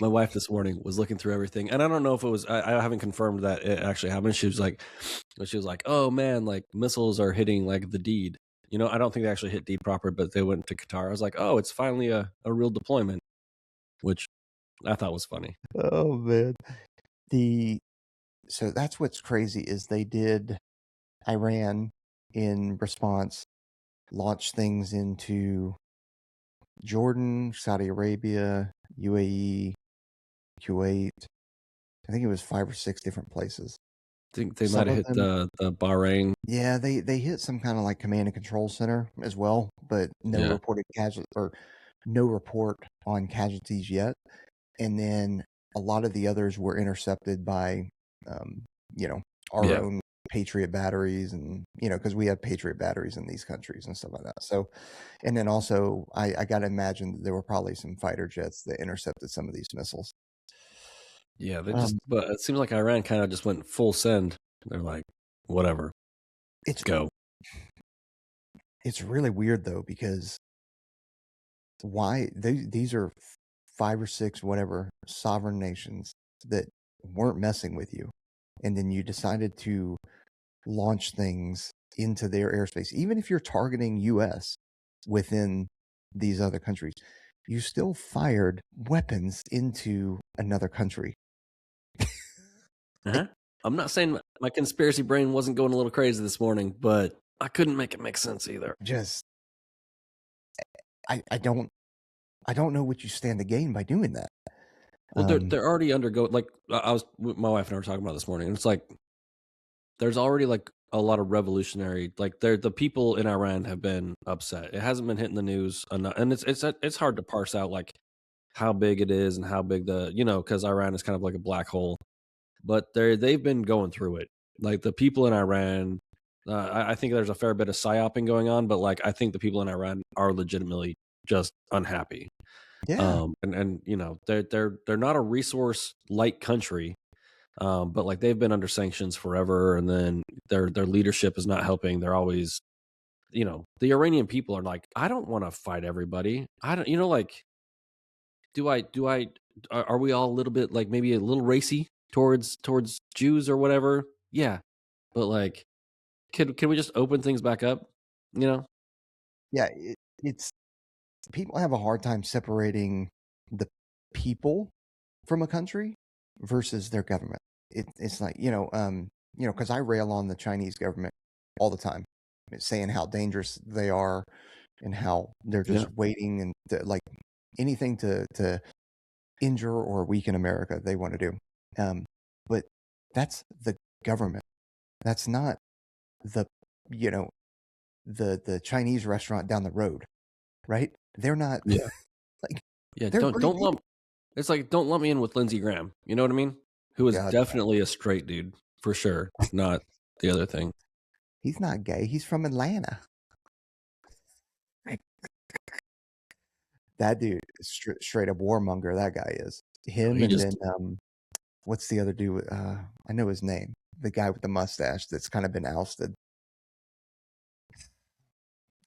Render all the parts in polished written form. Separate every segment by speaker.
Speaker 1: my wife this morning was looking through everything, and I don't know if it was. I haven't confirmed that it actually happened. She was like, "Oh man, like missiles are hitting like the deed." You know, I don't think they actually hit deed proper, but they went to Qatar. I was like, "Oh, it's finally a real deployment," which I thought was funny.
Speaker 2: Oh man. The so that's what's crazy is they did Iran in response launch things into Jordan, Saudi Arabia, UAE, Kuwait. I think it was 5 or 6 different places.
Speaker 1: I think they might
Speaker 2: Some
Speaker 1: have
Speaker 2: of
Speaker 1: hit
Speaker 2: them,
Speaker 1: the Bahrain.
Speaker 2: yeah, they hit some kind of like command and control center as well, but no
Speaker 1: Yeah,
Speaker 2: reported casualties or no report on casualties yet. And then a lot of the others were intercepted by, um, you know, our
Speaker 1: yeah,
Speaker 2: own Patriot batteries, and because we have Patriot batteries in these countries and stuff like that. So, and then also, I got to imagine that there were probably some fighter jets that intercepted some of these missiles.
Speaker 1: yeah.
Speaker 2: Um,
Speaker 1: But it seems like Iran kind of just went full send. They're like, whatever,
Speaker 2: it's
Speaker 1: go.
Speaker 2: it's really weird though because why these are 5 or 6 whatever sovereign nations that weren't messing with you, and then you decided to launch things into their airspace, even if you're targeting US within these other countries, you still fired weapons into another country. Like,
Speaker 1: Uh-huh. I'm not saying my conspiracy brain wasn't going a little crazy this morning, but I couldn't make it make sense either.
Speaker 2: just I don't know what you stand to gain by doing that.
Speaker 1: Well,
Speaker 2: Um,
Speaker 1: they're already undergoing, like I was my wife and I were talking about this morning, and it's like there's already like a lot of revolutionary, like the people in Iran have been upset. It hasn't been hitting the news enough, and it's hard to parse out like how big it is and how big because Iran is kind of like a black hole, but they've been going through it. Like the people in Iran, I think there's a fair bit of psyoping going on, but like I think the people in Iran are legitimately just unhappy.
Speaker 2: yeah,
Speaker 1: And they're not a resource light country, but like they've been under sanctions forever, and then their leadership is not helping. They're always, the Iranian people are like, I don't want to fight everybody. I don't, like, do I are we all a little bit like maybe a little racy towards Jews or whatever? Yeah, but like, can we just open things back up? You know?
Speaker 2: yeah. It's people have a hard time separating the people from a country versus their government. It's like because I rail on the Chinese government all the time, saying how dangerous they are and how they're
Speaker 1: Yeah,
Speaker 2: just waiting and like anything to injure or weaken America, they want to do. But that's the government. That's not the you know the Chinese restaurant down the road, right? They're not
Speaker 1: yeah,
Speaker 2: like
Speaker 1: yeah.
Speaker 2: they're
Speaker 1: Don't
Speaker 2: great
Speaker 1: don't
Speaker 2: people.
Speaker 1: lump. It's like don't lump me in with Lindsey Graham. You know what I mean? Who is
Speaker 2: God,
Speaker 1: definitely a straight dude for sure, not the other thing.
Speaker 2: he's not gay. He's from Atlanta. That dude is straight up warmonger. That guy is him,
Speaker 1: He
Speaker 2: and then
Speaker 1: just
Speaker 2: what's the other dude? I know his name. The guy with the mustache that's kind of been ousted.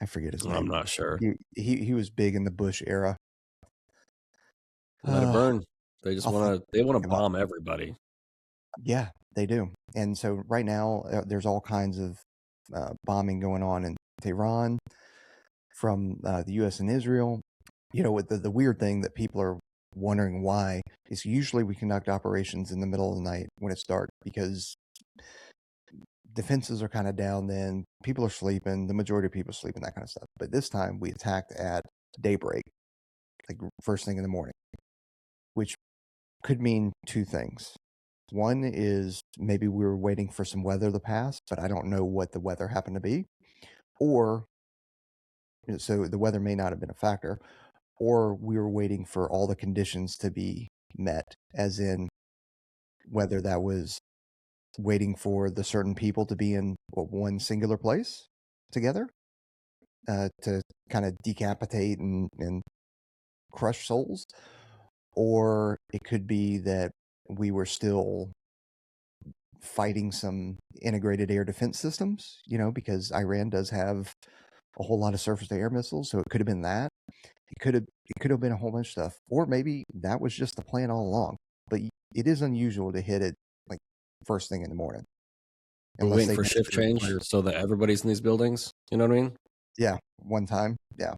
Speaker 2: I forget his
Speaker 1: I'm
Speaker 2: name.
Speaker 1: not sure.
Speaker 2: He was big in the Bush era.
Speaker 1: Let it burn. They just
Speaker 2: I'll think
Speaker 1: wanna
Speaker 2: of
Speaker 1: bomb everybody.
Speaker 2: yeah, they do. And so right now there's all kinds of bombing going on in Tehran from the U.S. and Israel. With the weird thing that people are wondering why is usually we conduct operations in the middle of the night when it's dark because defenses are kind of down then. People are sleeping. The majority of people are sleeping, that kind of stuff. But this time we attacked at daybreak, like first thing in the morning, which could mean two things. One is maybe we were waiting for some weather to pass, but I don't know what the weather happened to be. Or so the weather may not have been a factor, or we were waiting for all the conditions to be met, as in whether that was waiting for the certain people to be in one singular place together to kind of decapitate and crush souls, or it could be that we were still fighting some integrated air defense systems, because Iran does have a whole lot of surface-to-air missiles, so it could have been that. It could have been a whole bunch of stuff, or maybe that was just the plan all along. But it is unusual to hit it like first thing in the morning.
Speaker 1: We're
Speaker 2: Unless
Speaker 1: waiting
Speaker 2: they
Speaker 1: for shift change so that everybody's in these buildings. You know what I mean?
Speaker 2: Yeah, one time. Yeah.